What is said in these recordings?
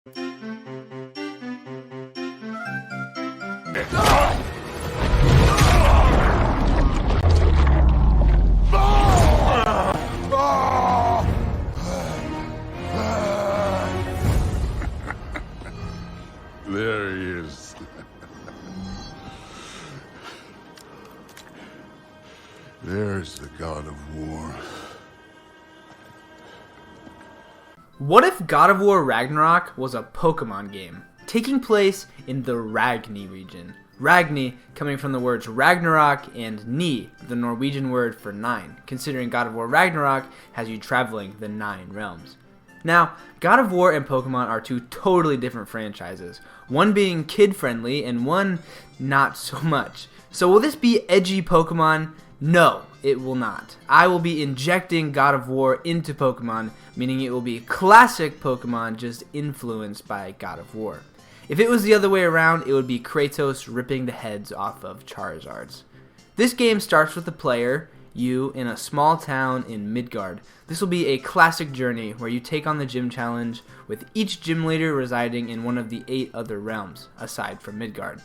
There he is. There's the God of War. What if God of War Ragnarok was a Pokemon game, taking place in the Ragni region? Ragni coming from the words Ragnarok and Ni, the Norwegian word for 9, considering God of War Ragnarok has you traveling the 9 realms. Now, God of War and Pokemon are two totally different franchises, one being kid-friendly and one not so much. So will this be edgy Pokemon? No, it will not. I will be injecting God of War into Pokemon, meaning it will be classic Pokemon just influenced by God of War. If it was the other way around, it would be Kratos ripping the heads off of Charizards. This game starts with the player, you, in a small town in Midgard. This will be a classic journey where you take on the gym challenge, with each gym leader residing in one of the 8 other realms, aside from Midgard.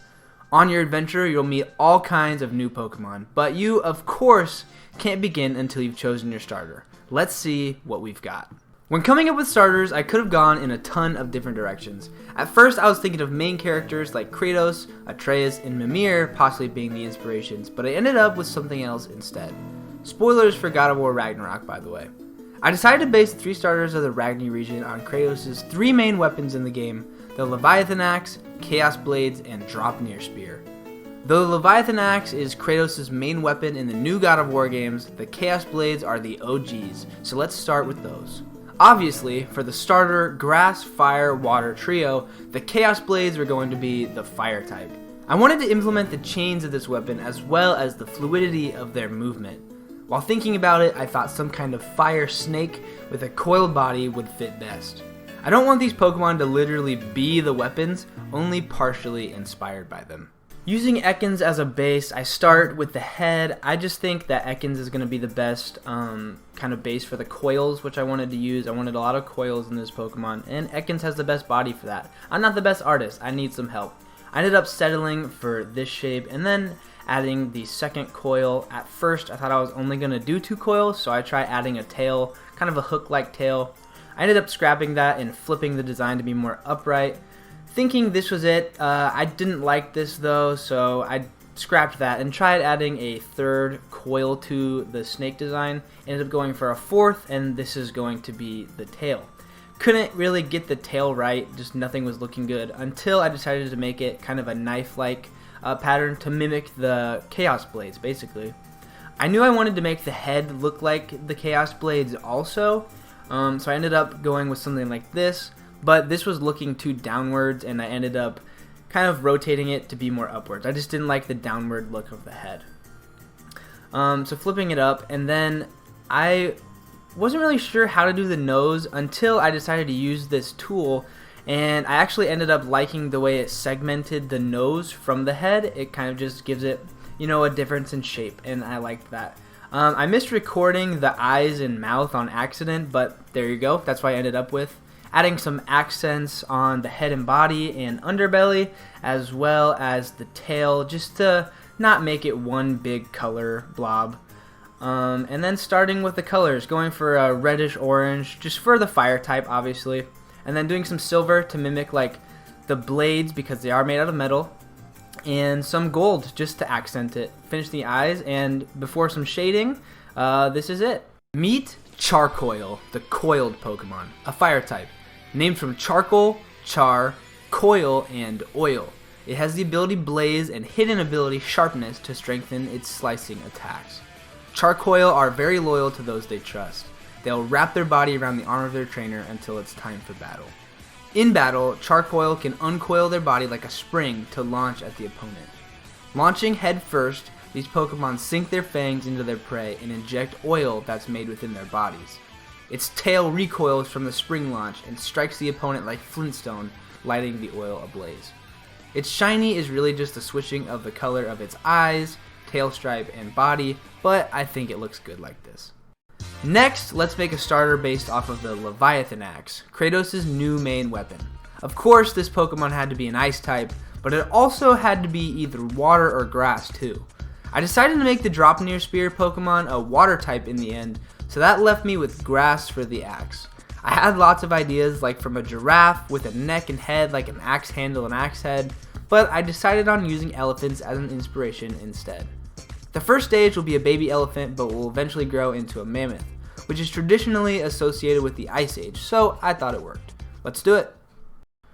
On your adventure, you'll meet all kinds of new Pokemon, but you, of course, can't begin until you've chosen your starter. Let's see what we've got. When coming up with starters, I could have gone in a ton of different directions. At first, I was thinking of main characters like Kratos, Atreus, and Mimir possibly being the inspirations, but I ended up with something else instead. Spoilers for God of War Ragnarok, by the way. I decided to base the 3 starters of the Ragni region on Kratos' 3 main weapons in the game, the Leviathan Axe, Chaos Blades, and Draupnir Spear. Though the Leviathan Axe is Kratos' main weapon in the new God of War games, the Chaos Blades are the OGs, so let's start with those. Obviously, for the starter Grass, Fire, Water trio, the Chaos Blades were going to be the Fire type. I wanted to implement the chains of this weapon as well as the fluidity of their movement. While thinking about it, I thought some kind of fire snake with a coiled body would fit best. I don't want these Pokemon to literally be the weapons, only partially inspired by them. Using Ekans as a base, I start with the head. I just think that Ekans is going to be the best kind of base for the coils, which I wanted to use. I wanted a lot of coils in this Pokemon, and Ekans has the best body for that. I'm not the best artist. I need some help. I ended up settling for this shape, and then adding the second coil. At first, I thought I was only going to do 2 coils, so I tried adding a tail, kind of a hook-like tail. I ended up scrapping that and flipping the design to be more upright. Thinking this was it, I didn't like this though, so I scrapped that and tried adding a 3rd coil to the snake design. Ended up going for a 4th, and this is going to be the tail. Couldn't really get the tail right, just nothing was looking good, until I decided to make it kind of a knife-like pattern to mimic the Chaos Blades, basically. I knew I wanted to make the head look like the Chaos Blades also, so I ended up going with something like this. But this was looking too downwards, and I ended up kind of rotating it to be more upwards. I just didn't like the downward look of the head. So flipping it up, and then I wasn't really sure how to do the nose until I decided to use this tool, and I actually ended up liking the way it segmented the nose from the head. It kind of just gives it, you know, a difference in shape, and I liked that. I missed recording the eyes and mouth on accident, but there you go. That's what I ended up with. Adding some accents on the head and body and underbelly, as well as the tail, just to not make it one big color blob. And then starting with the colors, going for a reddish orange, just for the fire type, obviously. And then doing some silver to mimic like the blades, because they are made out of metal. And some gold, just to accent it. Finish the eyes, and before some shading, this is it. Meet Charcoil, the coiled Pokemon, a fire type. Named from charcoal, char, coil, and oil. It has the ability Blaze and hidden ability Sharpness to strengthen its slicing attacks. Charcoil are very loyal to those they trust. They'll wrap their body around the arm of their trainer until it's time for battle. In battle, Charcoil can uncoil their body like a spring to launch at the opponent. Launching head first, these Pokemon sink their fangs into their prey and inject oil that's made within their bodies. Its tail recoils from the spring launch and strikes the opponent like Flintstone, lighting the oil ablaze. Its shiny is really just a switching of the color of its eyes, tail stripe, and body, but I think it looks good like this. Next, let's make a starter based off of the Leviathan Axe, Kratos' new main weapon. Of course, this Pokemon had to be an ice type, but it also had to be either water or grass too. I decided to make the Dropnear Spear Pokemon a water type in the end, so that left me with grass for the axe. I had lots of ideas, like from a giraffe with a neck and head like an axe handle and axe head, but I decided on using elephants as an inspiration instead. The first stage will be a baby elephant, but will eventually grow into a mammoth, which is traditionally associated with the Ice Age, so I thought it worked. Let's do it!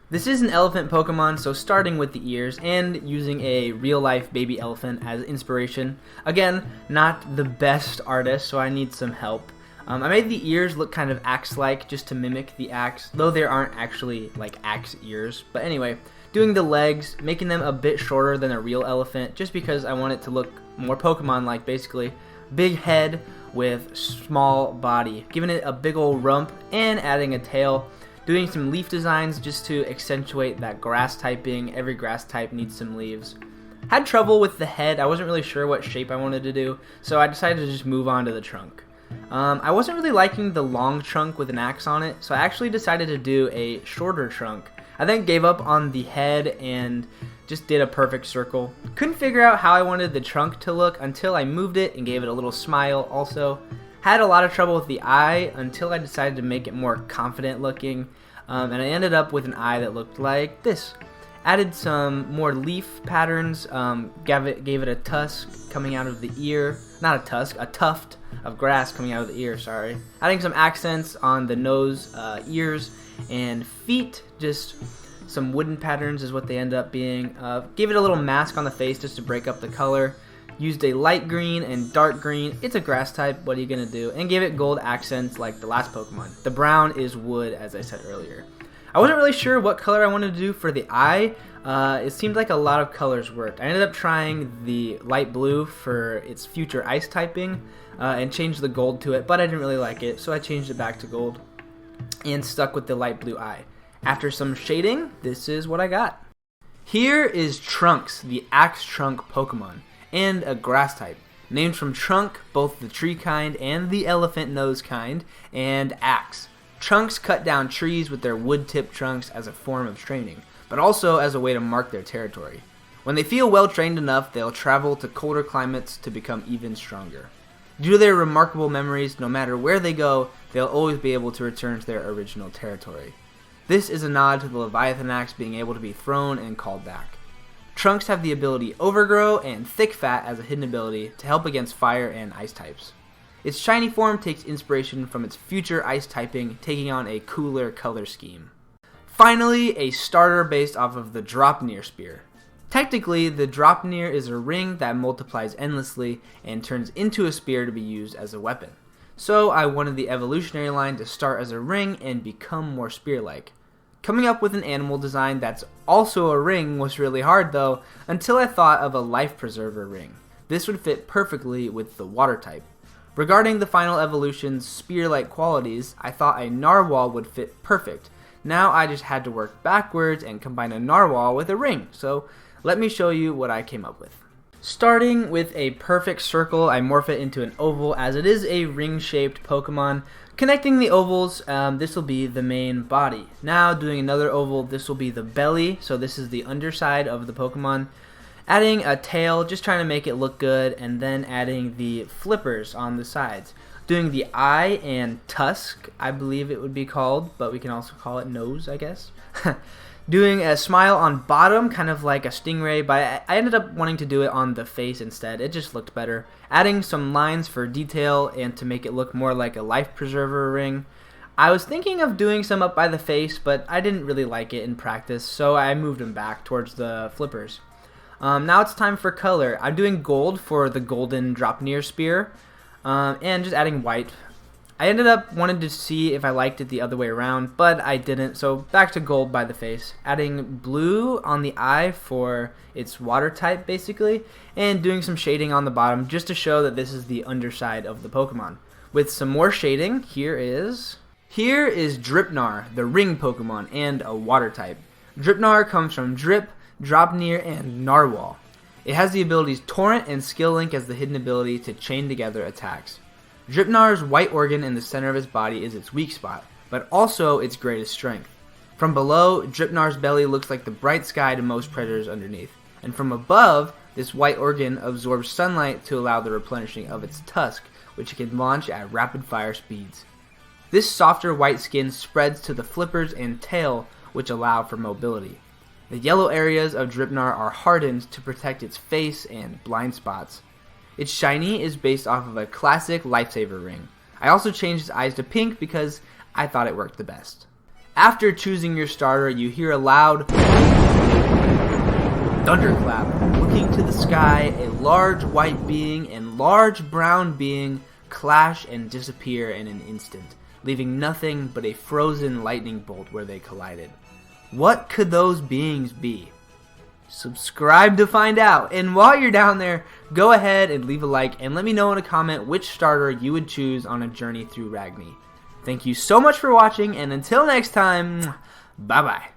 This is an elephant Pokemon, so starting with the ears and using a real-life baby elephant as inspiration. Again, not the best artist, so I need some help. I made the ears look kind of axe-like just to mimic the axe, though there aren't actually like axe ears. But anyway, doing the legs, making them a bit shorter than a real elephant just because I want it to look more Pokemon-like basically. Big head with small body, giving it a big old rump and adding a tail. Doing some leaf designs just to accentuate that grass typing. Every grass type needs some leaves. Had trouble with the head. I wasn't really sure what shape I wanted to do, so I decided to just move on to the trunk. I wasn't really liking the long trunk with an axe on it, so I actually decided to do a shorter trunk. I then gave up on the head and just did a perfect circle. Couldn't figure out how I wanted the trunk to look until I moved it and gave it a little smile also. Had a lot of trouble with the eye until I decided to make it more confident looking, and I ended up with an eye that looked like this. Added some more leaf patterns, gave it a tusk coming out of the ear, not a tusk, a tuft of grass coming out of the ear, sorry. Adding some accents on the nose, ears, and feet, just some wooden patterns is what they end up being. Gave it a little mask on the face just to break up the color. Used a light green and dark green. It's a grass type, what are you going to do? And gave it gold accents like the last Pokemon. The brown is wood, as I said earlier. I wasn't really sure what color I wanted to do for the eye. It seemed like a lot of colors worked. I ended up trying the light blue for its future ice typing and changed the gold to it, but I didn't really like it, so I changed it back to gold and stuck with the light blue eye. After some shading, this is what I got. Here is Trunks, the Axe Trunk Pokemon, and a grass type, named from Trunk, both the tree kind and the elephant nose kind, and Axe. Trunks cut down trees with their wood-tipped trunks as a form of training, but also as a way to mark their territory. When they feel well trained enough, they'll travel to colder climates to become even stronger. Due to their remarkable memories, no matter where they go, they'll always be able to return to their original territory. This is a nod to the Leviathan axe being able to be thrown and called back. Trunks have the ability Overgrow and Thick Fat as a hidden ability to help against fire and ice types. Its shiny form takes inspiration from its future ice typing, taking on a cooler color scheme. Finally, a starter based off of the Dropnear Spear. Technically, the Dropnear is a ring that multiplies endlessly and turns into a spear to be used as a weapon. So I wanted the evolutionary line to start as a ring and become more spear-like. Coming up with an animal design that's also a ring was really hard though, until I thought of a life preserver ring. This would fit perfectly with the water type. Regarding the final evolution's spear-like qualities, I thought a narwhal would fit perfect. Now I just had to work backwards and combine a narwhal with a ring, so let me show you what I came up with. Starting with a perfect circle, I morph it into an oval as it is a ring-shaped Pokemon. Connecting the ovals, this will be the main body. Now doing another oval, this will be the belly, so this is the underside of the Pokemon. Adding a tail, just trying to make it look good, and then adding the flippers on the sides. Doing the eye and tusk, I believe it would be called, but we can also call it nose, I guess. Doing a smile on bottom, kind of like a stingray, but I ended up wanting to do it on the face instead. It just looked better. Adding some lines for detail and to make it look more like a life preserver ring. I was thinking of doing some up by the face, but I didn't really like it in practice, so I moved them back towards the flippers. Now it's time for color. I'm doing gold for the golden Dropnear Spear, and just adding white. I ended up wanting to see if I liked it the other way around, but I didn't, so back to gold by the face. Adding blue on the eye for its water type, basically, and doing some shading on the bottom just to show that this is the underside of the Pokemon. With some more shading, here is Dripnar, the ring Pokemon, and a water type. Dripnar comes from Drip, Dropnear, and Narwhal. It has the abilities Torrent and Skill Link as the hidden ability to chain together attacks. Dripnar's white organ in the center of its body is its weak spot, but also its greatest strength. From below, Dripnar's belly looks like the bright sky to most predators underneath. And from above, this white organ absorbs sunlight to allow the replenishing of its tusk, which it can launch at rapid-fire speeds. This softer white skin spreads to the flippers and tail, which allow for mobility. The yellow areas of Dripnar are hardened to protect its face and blind spots. Its shiny is based off of a classic lifesaver ring. I also changed its eyes to pink because I thought it worked the best. After choosing your starter, you hear a loud thunderclap. Looking to the sky, a large white being and large brown being clash and disappear in an instant, leaving nothing but a frozen lightning bolt where they collided. What could those beings be? Subscribe to find out, and while you're down there, go ahead and leave a like and let me know in a comment which starter you would choose on a journey through Ragni. Thank you so much for watching, and until next time, bye bye.